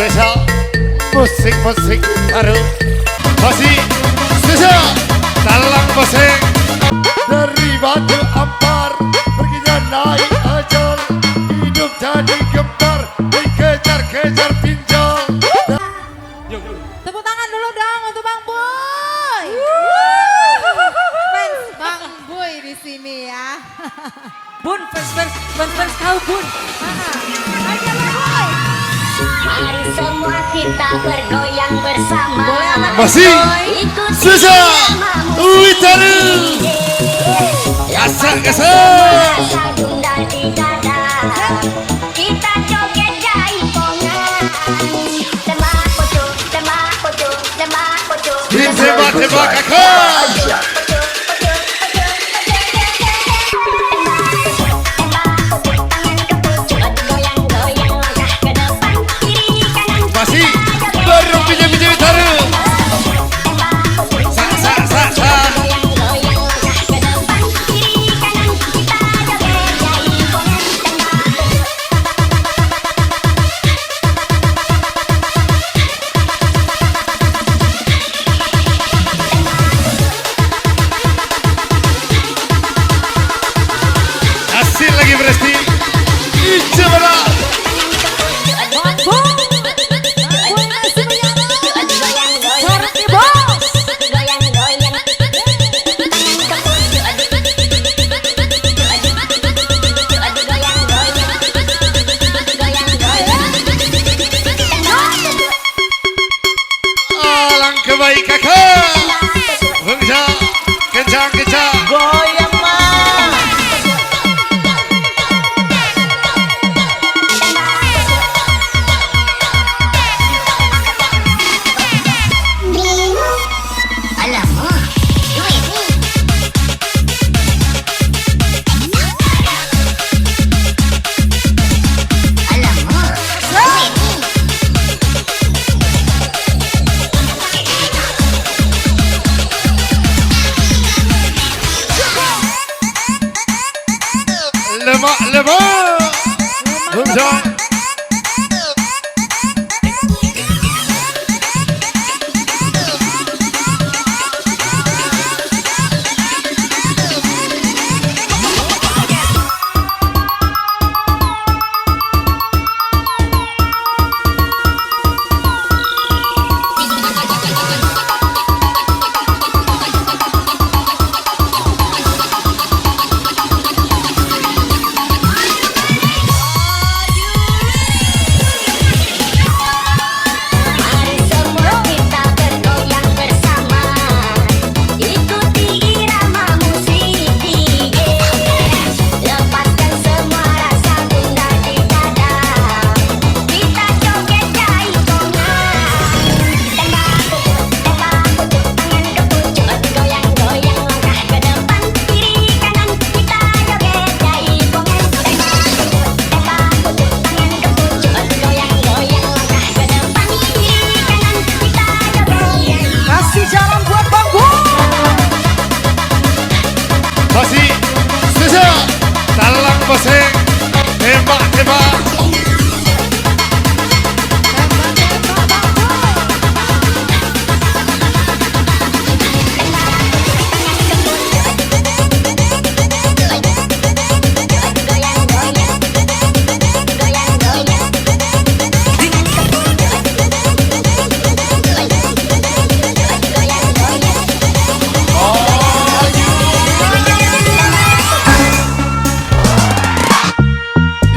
spesial musik-musik baru masih spesial dalam musik dari Batu Ampar perginya naik ajal hidup jadi gempar dikejar-kejar pinjol. Tepuk tangan dulu dong untuk Bang Boy. Fans Bang Boy di sini ya. Bun, fans kau Bun. Ayo Bang Boy. Mari semua kita bergoyang bersama. Masih spesial Witaru gasak-gasak. Kita joget jaipongan. Tembak pocong, tembak pocong, tembak pocong. Ditembak-tembak kakak. Masih baru pinjam-pinjam Witaru. Hasil lagi beresti. Ijabara. Alangkah baik kakak. Kencang. Goyang mah. Alamak, ini. Alamak, ini. Lemak. Kencang. Mari semua kita bergoyang bersama. Ikuti irama musik dance. Lepaskan semua rasa gundah di dada. Kita joget jaipongan. Tembak pocong, tangan ke pucuk. Goyang-goyang langkah ke depan, kiri kanan. Kita joget jaipongan. Tembak pocong, tangan ke pucuk. Goyang-goyang langkah ke depan, kiri kanan. Kita joget. Kasih jalan buat Bang Boy. Masih spesial dalam musik tembak-tembak.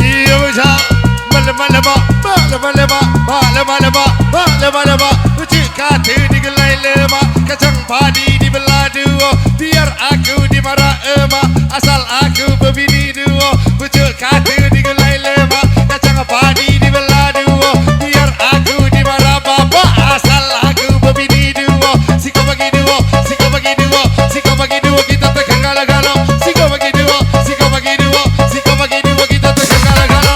Iya bisa lemak ucik kata digelai lemak kacang padi dibelah dua biar aku dimarah emak asal aku berbini dua ucik kata digelai lemak kacang padi dibelah dua biar aku dimarah bapak asal aku berbini dua si kau bagi dua kita tekan galau-galau si kau bagi dua kita tekan galau-galau.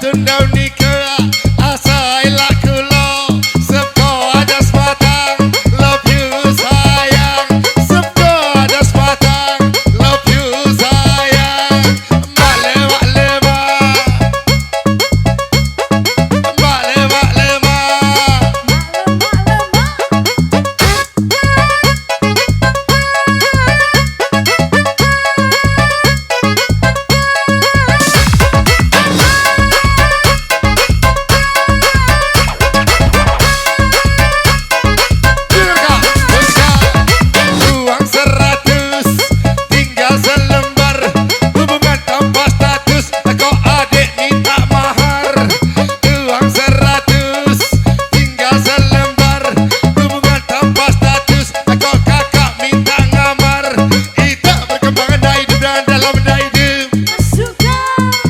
Sunda nikah asai laku lo sepko ada sepatang love you sayang sepko ada sepatang love you sayang male male ma male male ma uang 100 tinggal selembar hubungan tanpa status kok adik minta mahar uang 100 tinggal selembar hubungan tanpa status kok kakak minta ngamar kita berkembangan dari hidup dan dalam benda hidup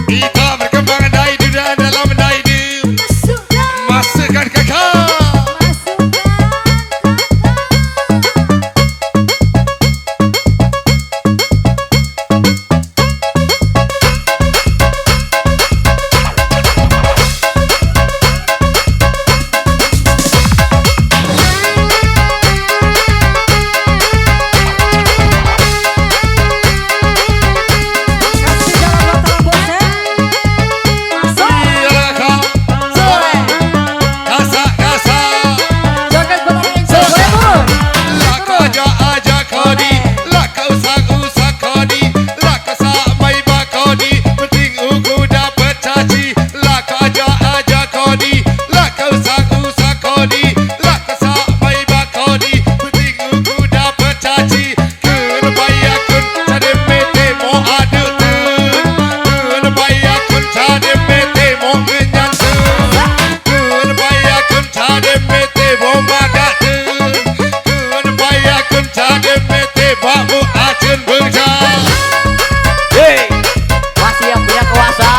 kita berkembangan dari hidup dan dalam benda hidup masukkan kakak Masih yang punya kuasa.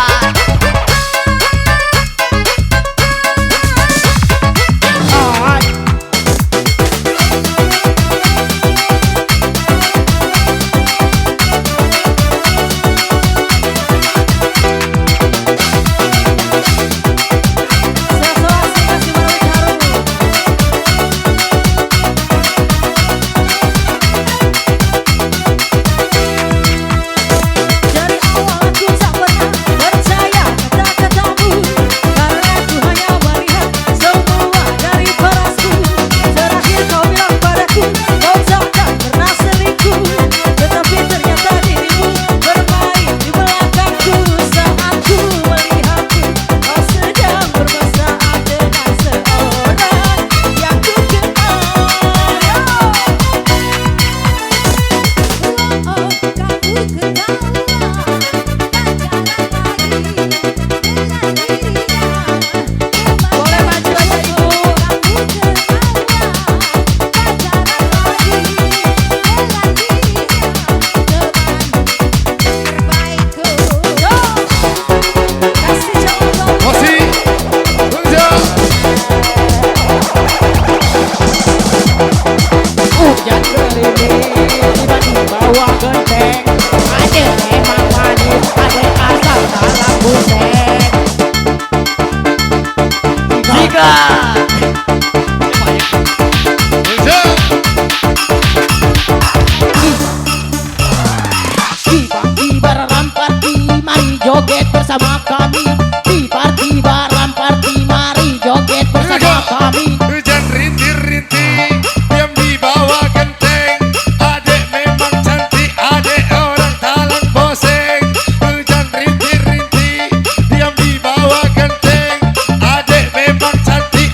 Joget bersama kami di party baram party, mari joget bersama kami. Hujan rintik-rintik diam di bawah genteng, adek memang cantik, adek orang talang boseng. Hujan rintik-rintik diam di bawah genteng, adek memang cantik,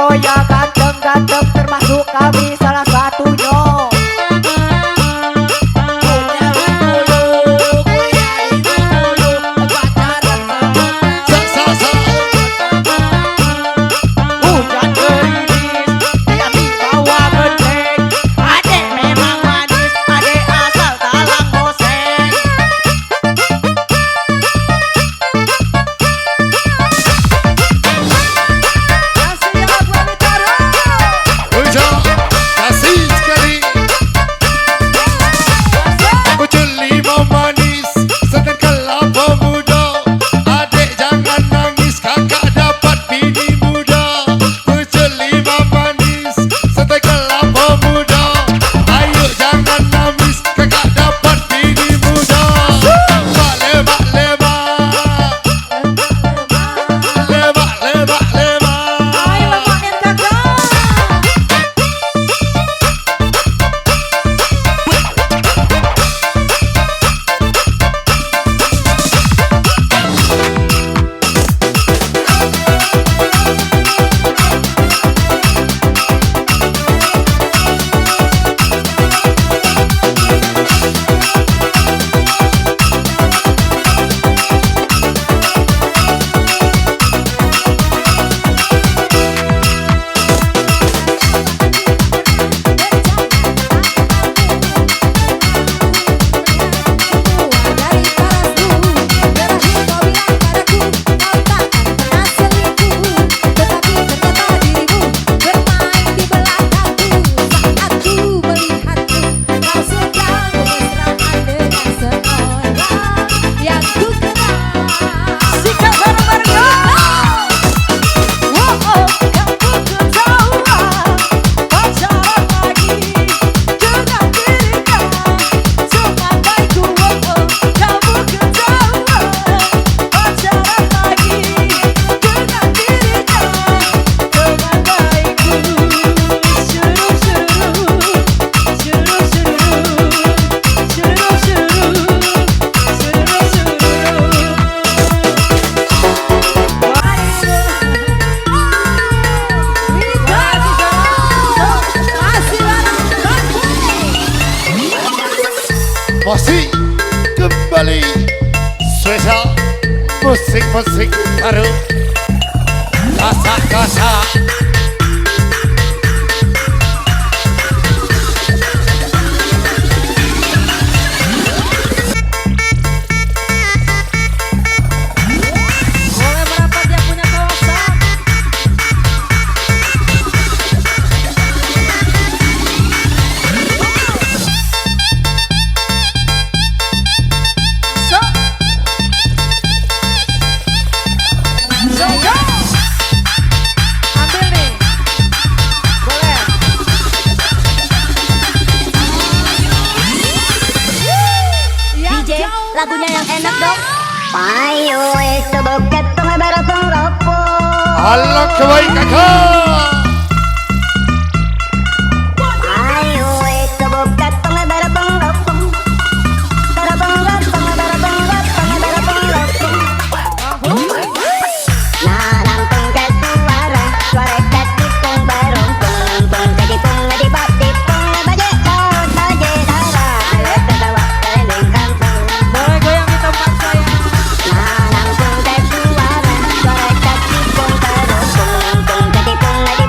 oh ya ganteng-ganteng termasuk kami salah satunya. Hujan gerimis, kami bawa gendeng. Adek memang manis, adek asal talang hoseng. Uja kasih sekali Pucuk limau manis Setan kelapa muda Adik jangan nangis Kakak dapat bini muda Pucuk limau manis Setan kelapa muda Ayo jangan nangis Kakak dapat bini muda Lebak lebak lebak Lebak lebak lebak Ayo lepakin kakak. Masih kembali spesial musik-musik baru kasak-kasak Boleh merapat yang punya kawasan. So, go! Ambil nih. Boleh. Yang DJ jauh lagunya yang nafas enak saya. dong. Payo itu boket tong bareng ropo. Allah kebaik kakak Ayo itu boket tong bareng ropo. Bareng ropo. Nah, langsung ke suara kaki pung bareng pung jadi pung di bati pung baje darah. Ayo ketawa keliling kampung. Boleh goyang di tempat saya. Nah, langsung ke suara kaki pung bareng pung jadi pung di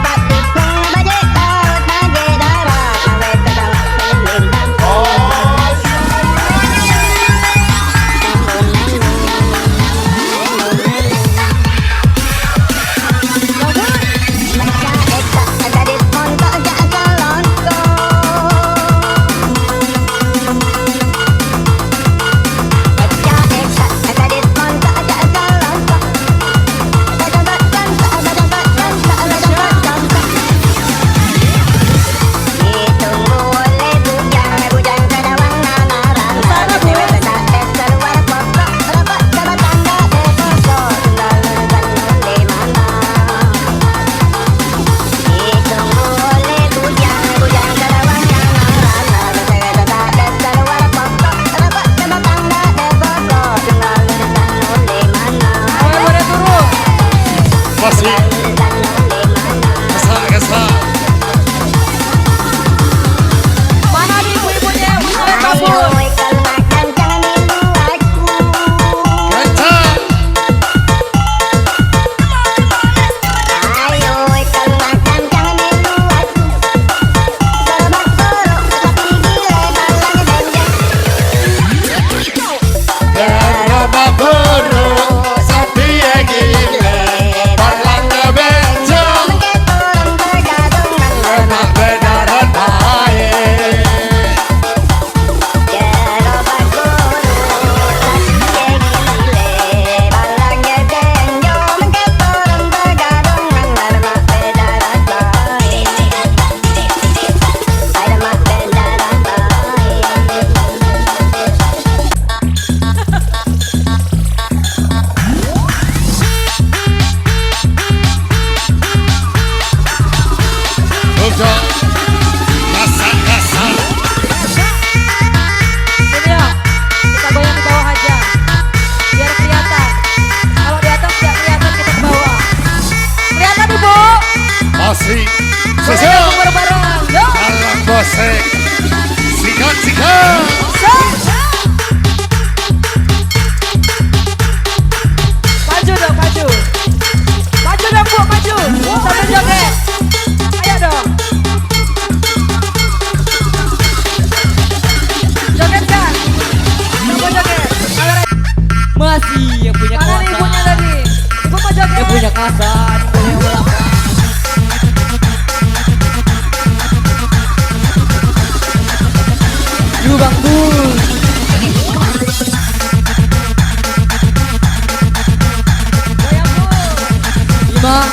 Dika.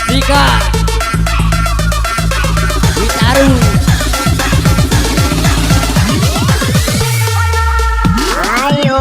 Dika. Witaru. Ayo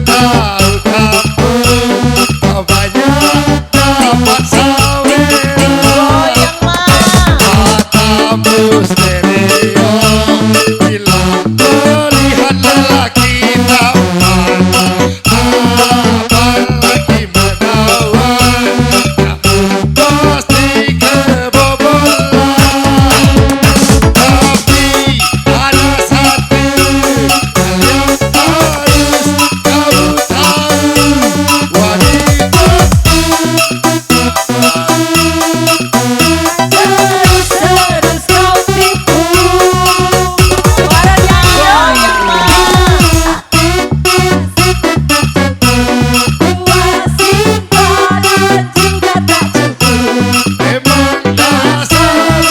tahu kamu tak banyak dapat sawit. Goyang mah. Matamu stereo bila melihat lelaki tampan, apalagi menawan, kamu pasti kebobolan. Tapi ada satu hal yang harus kamu tahu, wanita Terus kau tipu. Goyang mah. Puasin badan juga tak cukup. memang dasar.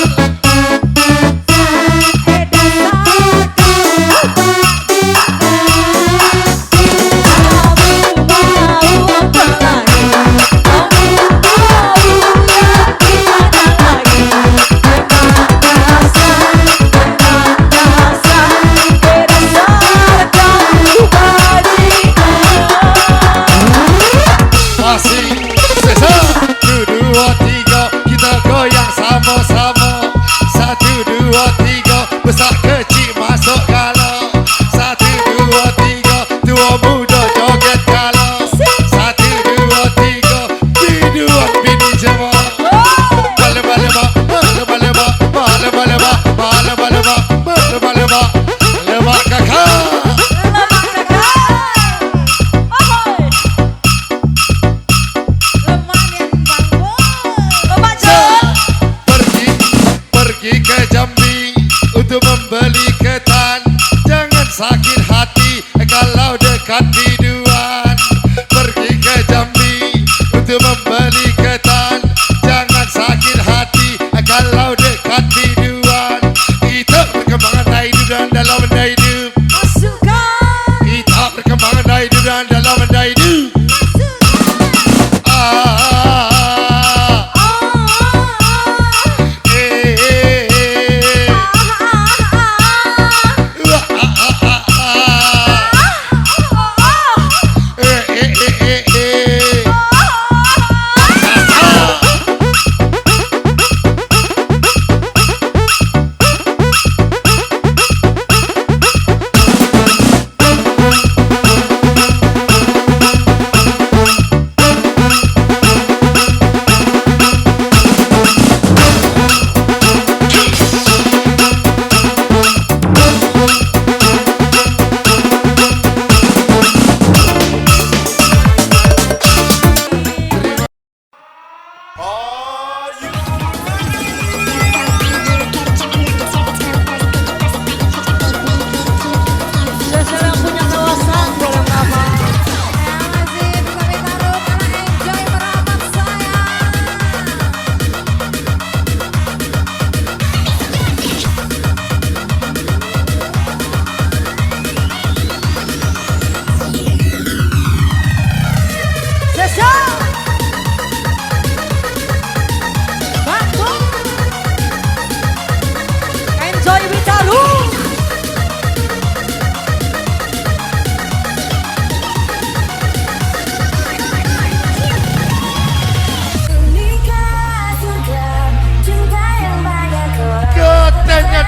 Masih sesa 1, 2, 3 kita goyang sama-sama. 1, 2, 3 besar kecil masuk kalau. 1, 2, 3 tua muda joget kalau. 1, 2, 3 biduan bini jemaah. Baleba-leba, baleba-leba, baleba-leba, baleba-leba, baleba-leba, leba kakak. Pergi ke Jambi untuk membeli ketan. Jangan sakit hati kalau dekat biduan. Pergi ke Jambi untuk membeli ketan. Jangan sakit hati kalau dekat biduan. Kita perkembangan hidup dan dalam benda hidup. Kita perkembangan hidup dan dalam benda hidup.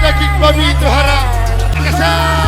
Daging babi itu haram. Kasar.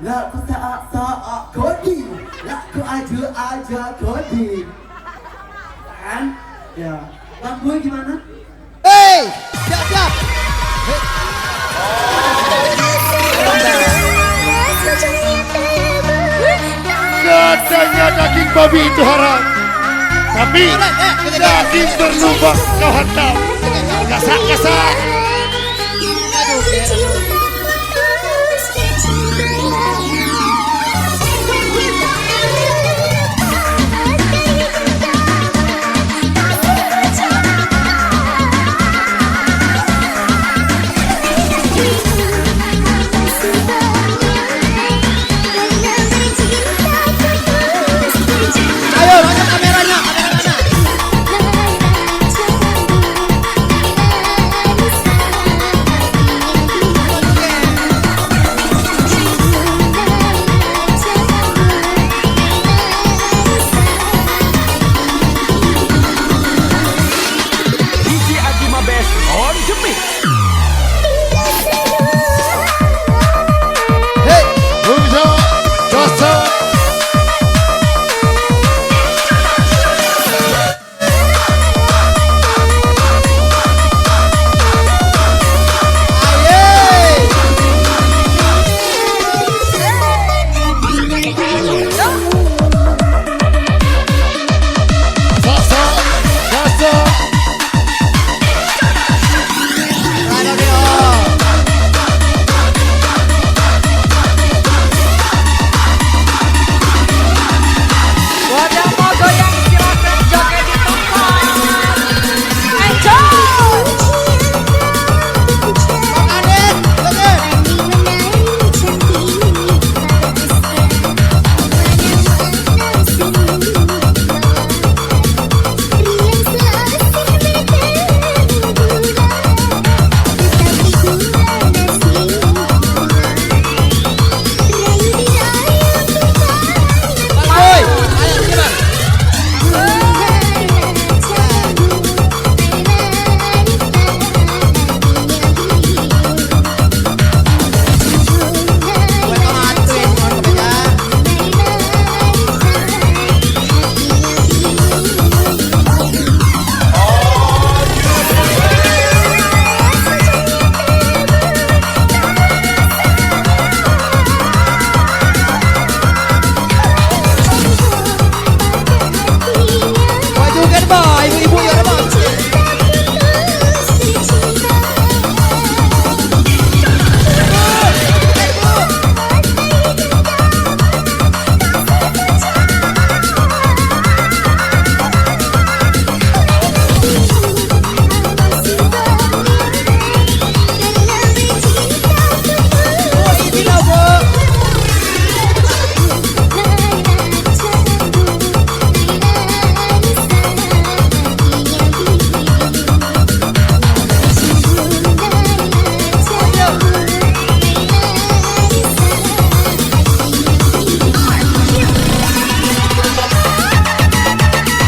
Lah aku saat kodi. Lah aku aja kodi. Kan? Ya. Bang gue gimana? Hei, siap. Katanya daging babi itu haram, tapi daging berlubang kau hantam. Gasak. Ayo, mana kameranya? DJ Agima Best on the mix. Hei, Bungso, Joso. Buat yang mau goyang silakan joget di tempat. Enjoy. Ibu-ibu ya Bang.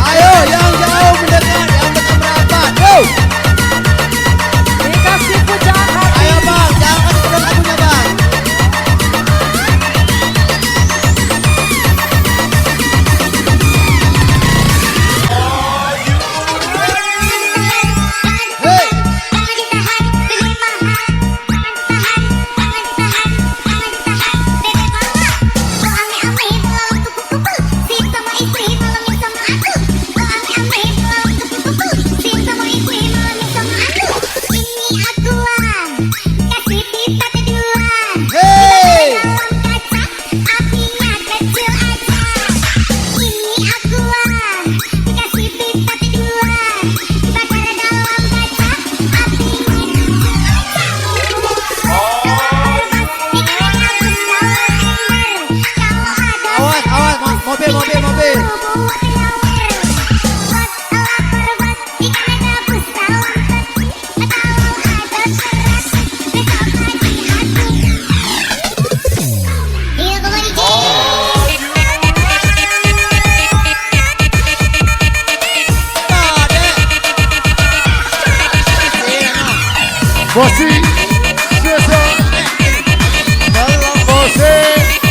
Ayo yang jauh mendekat, yang dekat merapat. Go. Dikasih pujaan hati. Ayo Bang, jangan sedang lagunya Bang. Hei. Hei. Awas, mobil. Bosi, Sesa, Bosi.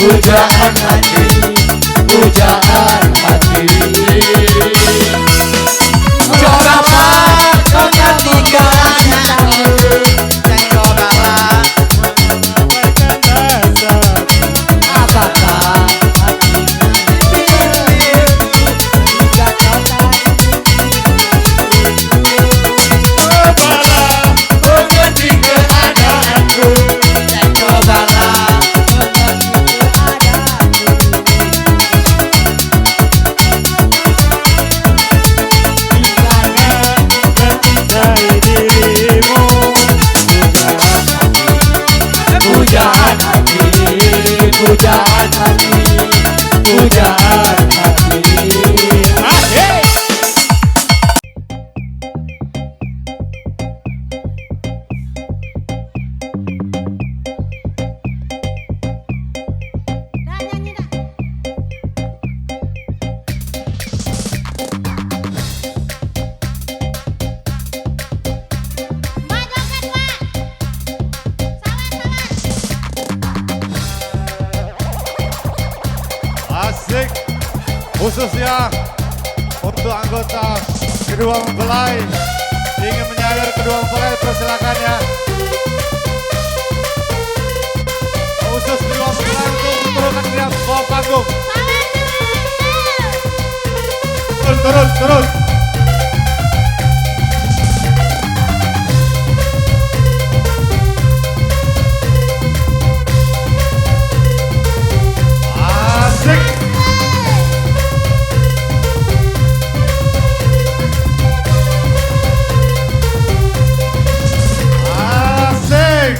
pujaan hati, pujaan hati. Cobalah kau nyanyikan aku, dan cobalah apakah Cobalah mengerti keadaanku, dan cobalah pujaan hati, pujaan hati, pujaan hati. Asik. Khususnya untuk anggota kedua mempelai, ingin menyadar kedua mempelai, persilakan ya. Khusus kedua mempelai untuk turunkan dia ke bawah panggung. Turun, turun. Asik. Asik.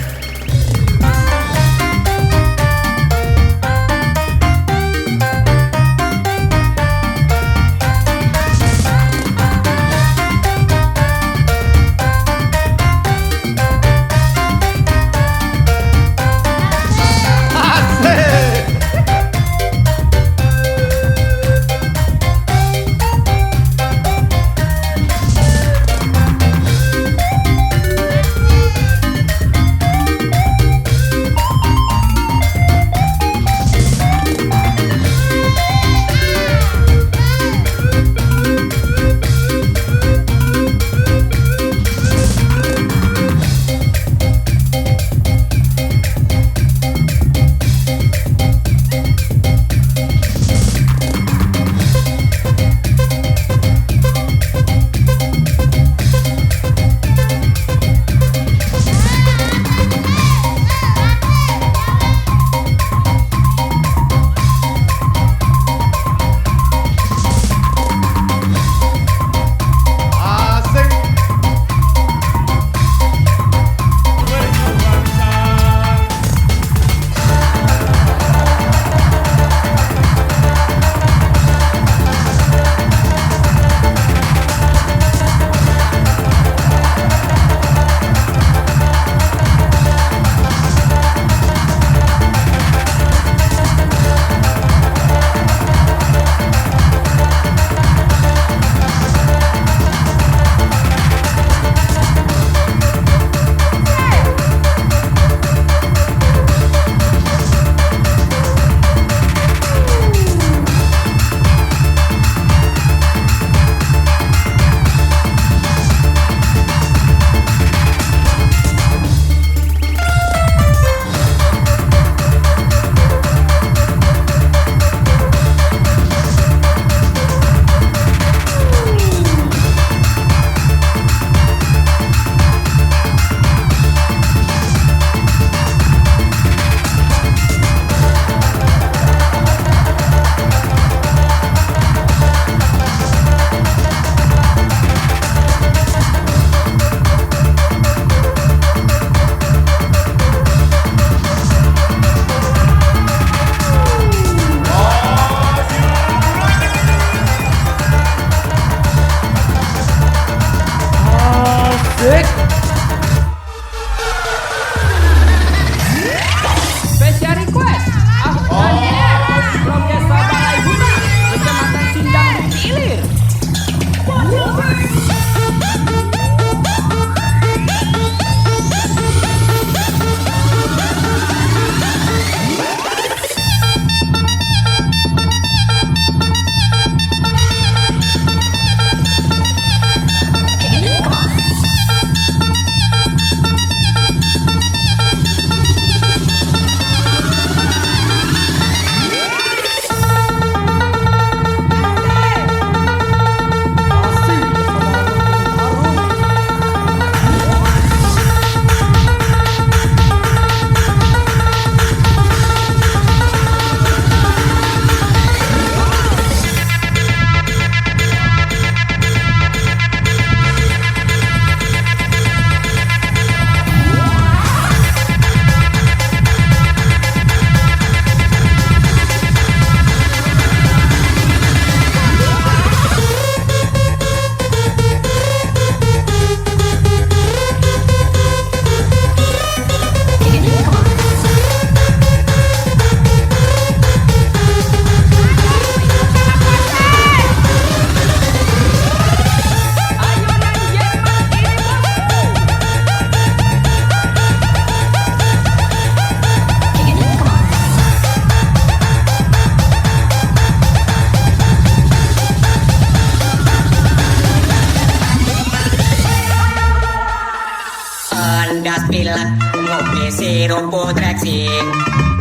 Andas pilek ngopi sirup Trexin.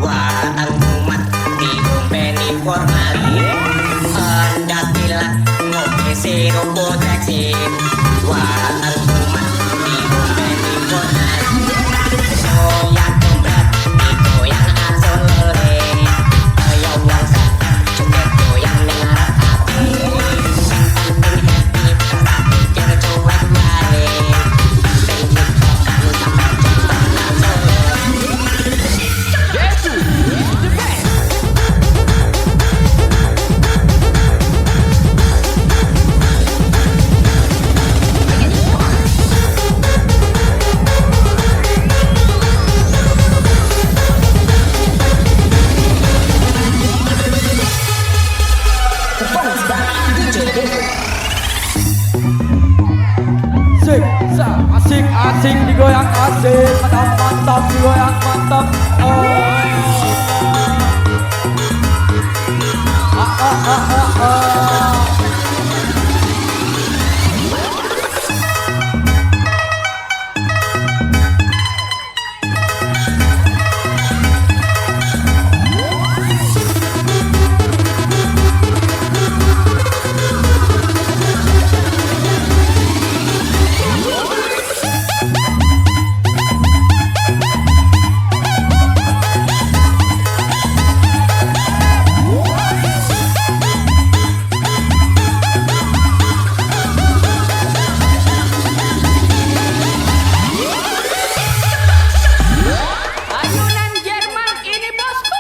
Wah umat diombeni formalin. Andas pilek ngopi sirup Trexin. Wah umat diombeni formalin. Goyang dompet digoyang asal lele. Ayo wong sadar joget goyang ning arep ati. Sing penting happy rasa pikir cuek wae. Sing tiktok kan sampe cepet langsung. Yesu is the best. Asik digoyang asik, mantap digoyang mantap. Ayunan Jerman ini bosku. Ayunan Jerman ini bosku.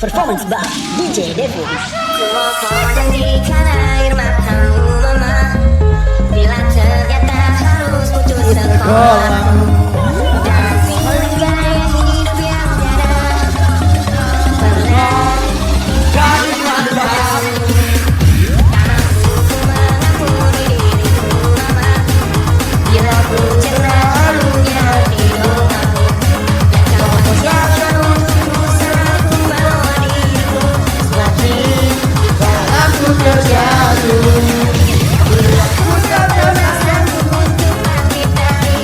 Performance by DJ Devil. Semua janjikan air matamu mama. Bila ternyata harus putus sekolah. Dan sehingga gaya hidup yang tiada pernah jadi masalah. Karena aku mengampuni diriku mama. Bila ku cenderungnya di rumahmu. Dan kau persiapkan untukku selalu bawa diriku. Semakin dalam ku terjatuh. Bila ku tak berasa untuk bangkit dari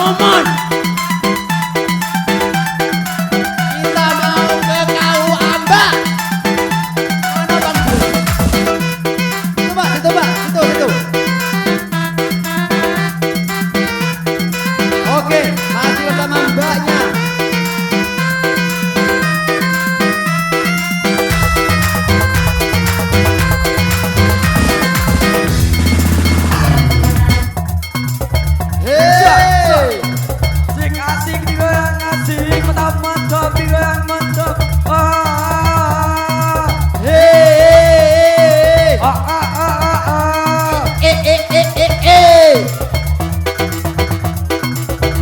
Momon. Kita mau ke Kau Amba. Mana Bang Jul? Situ Pak, situ Pak, situ. Oke, masih bersama mbaknya. Sing asik digoyang asik, mantap mantap digoyang mantap. Hei.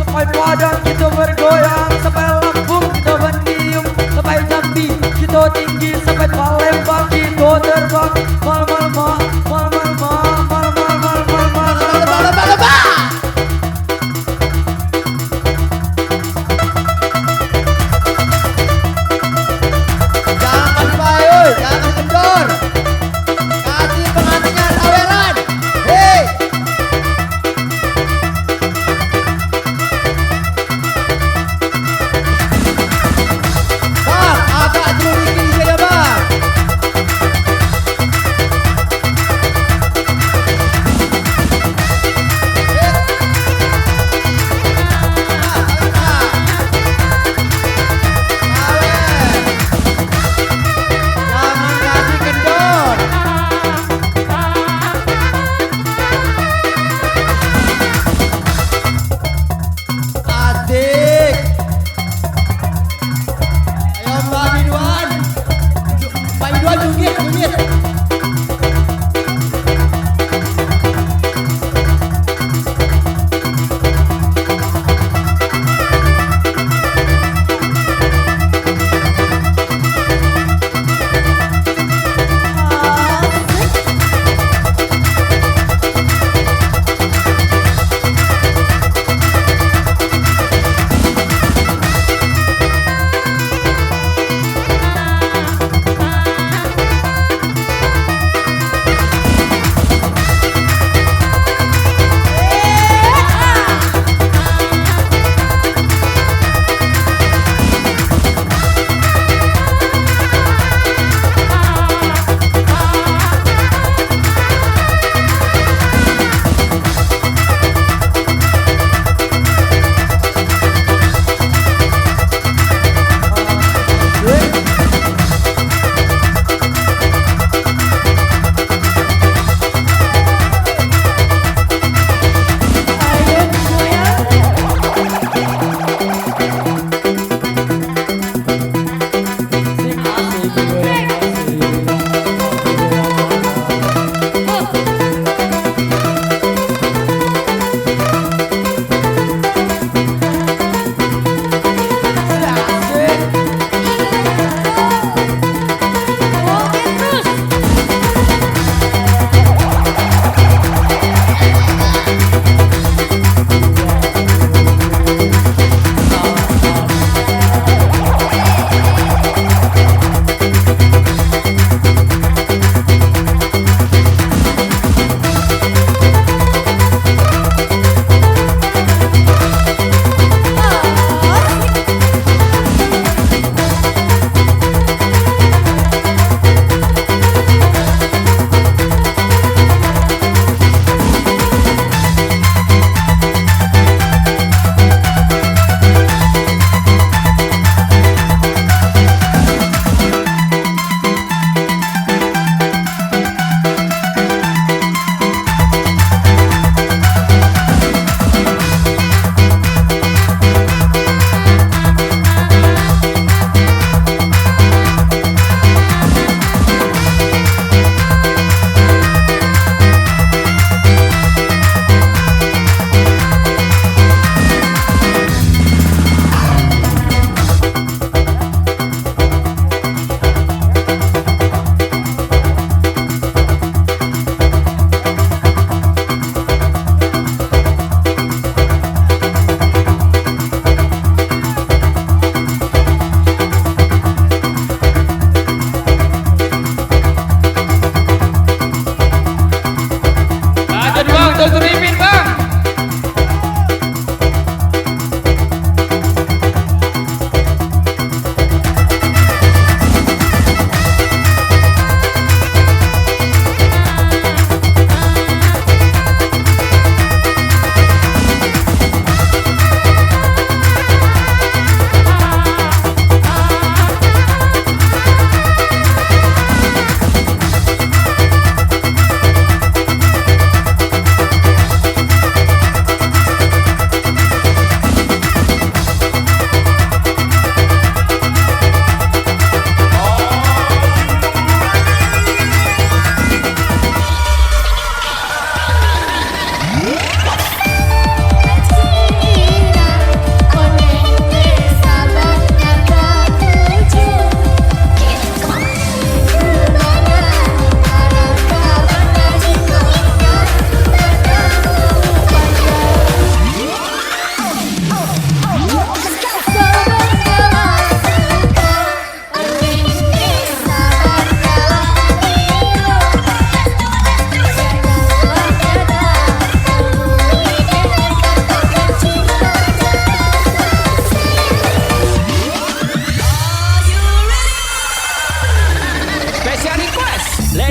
Sampai Padang kita bergoyang, sampai Lampung kita mendium, sampai Jambi kita tinggi, sampai Palembang kita terbang. Mal mal mal mal mal mal mal mal mal mal mal mal mal. Jangan bayul, jangan kendor. Kasih pengantinnya saweran. Hei. Bang, agak dulu dikit di sini, Bang. Jangan kasih kendor. Asik. Ayo Mbak Ridwan. Mbak Ridwan jungkit.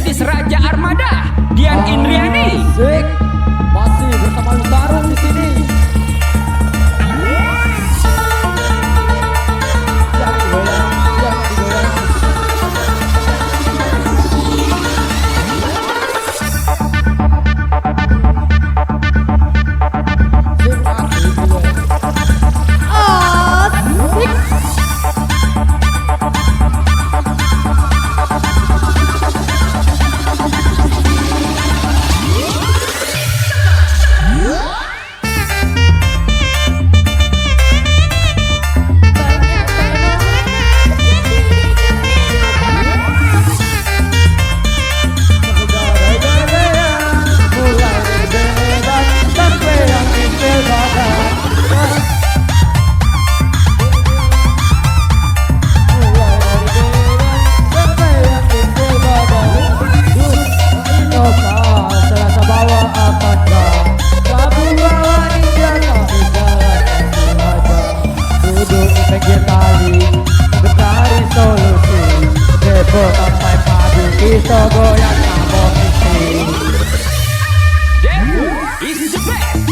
Gadis Raja Armada, Dian Indriani. Asik. Masih bersama Lutarung di sini. Siap digoyang, siap digoyang. Sip, asik digoyang. Sampai padu kita goyang sama misi. Devu is the best.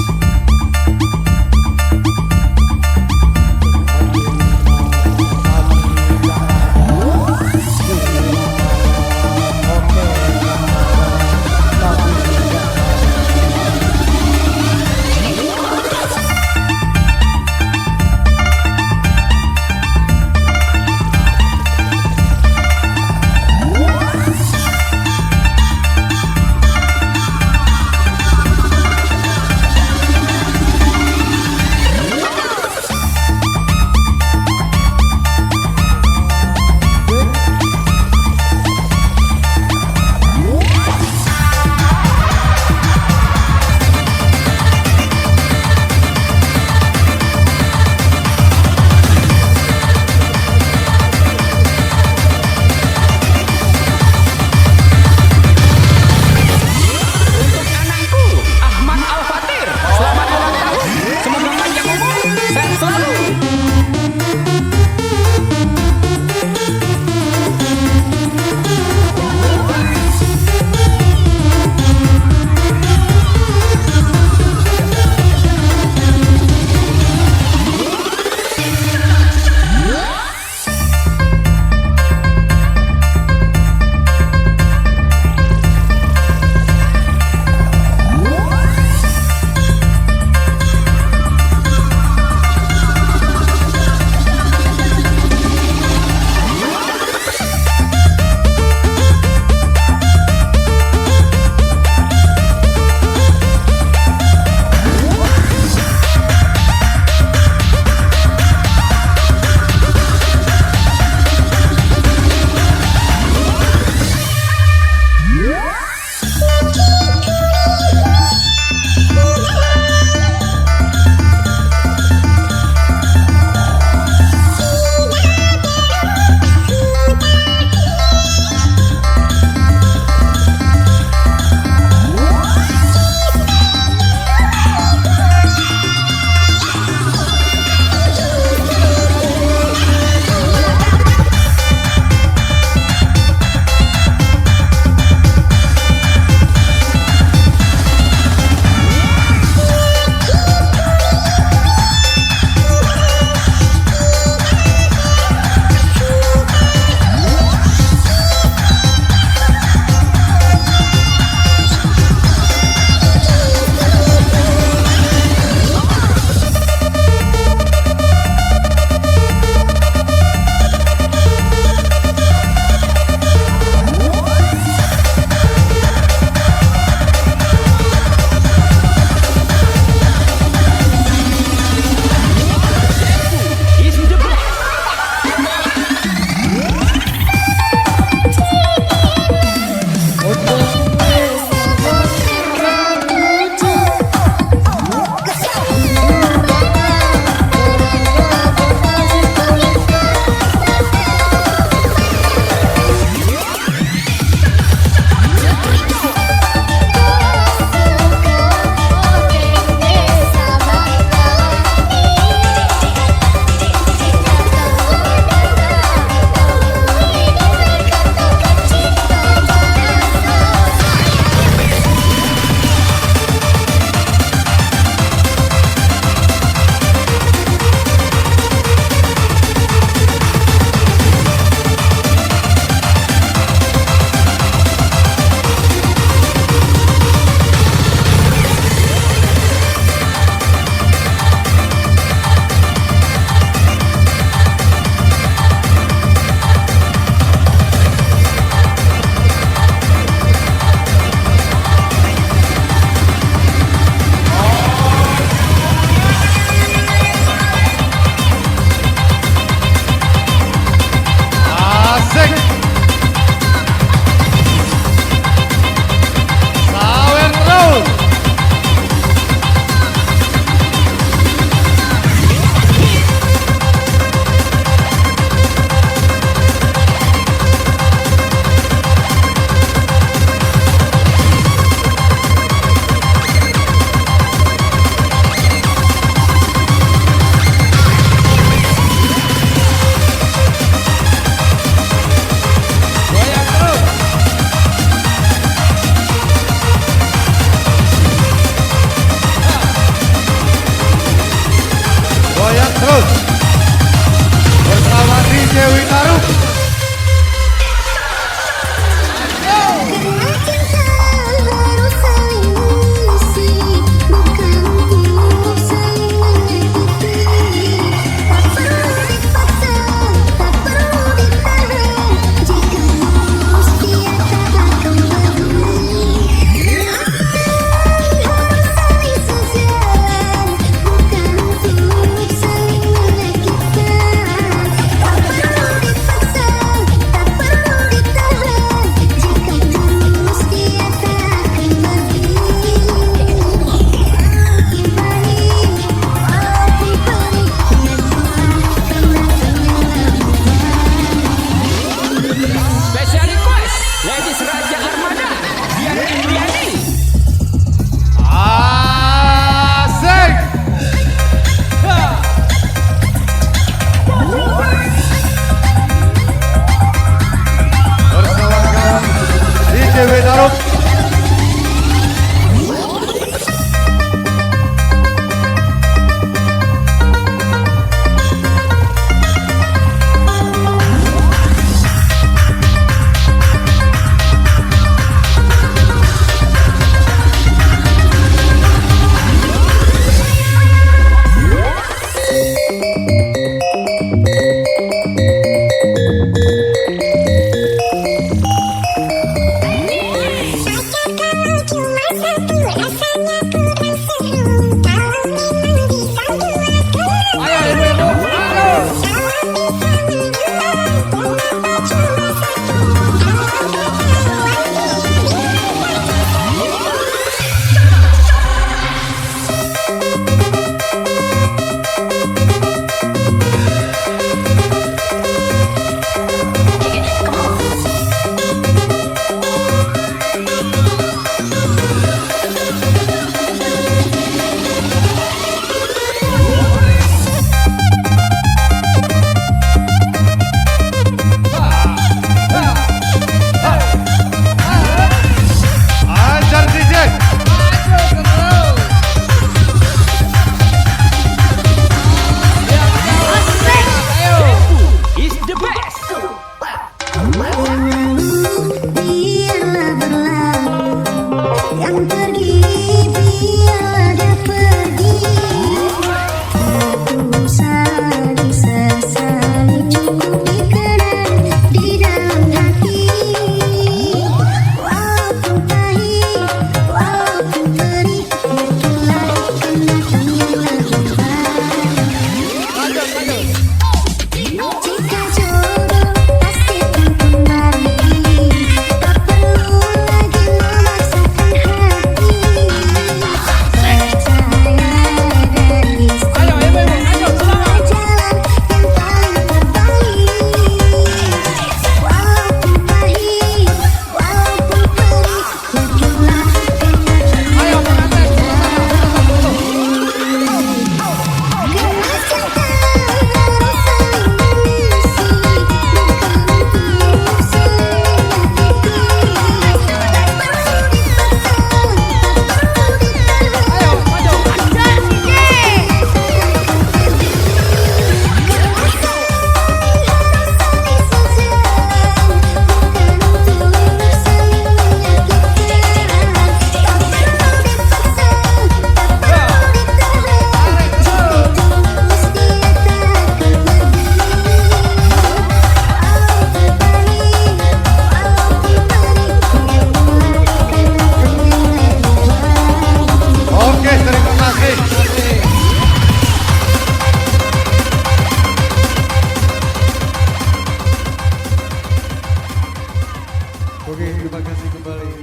terima kasih kembali.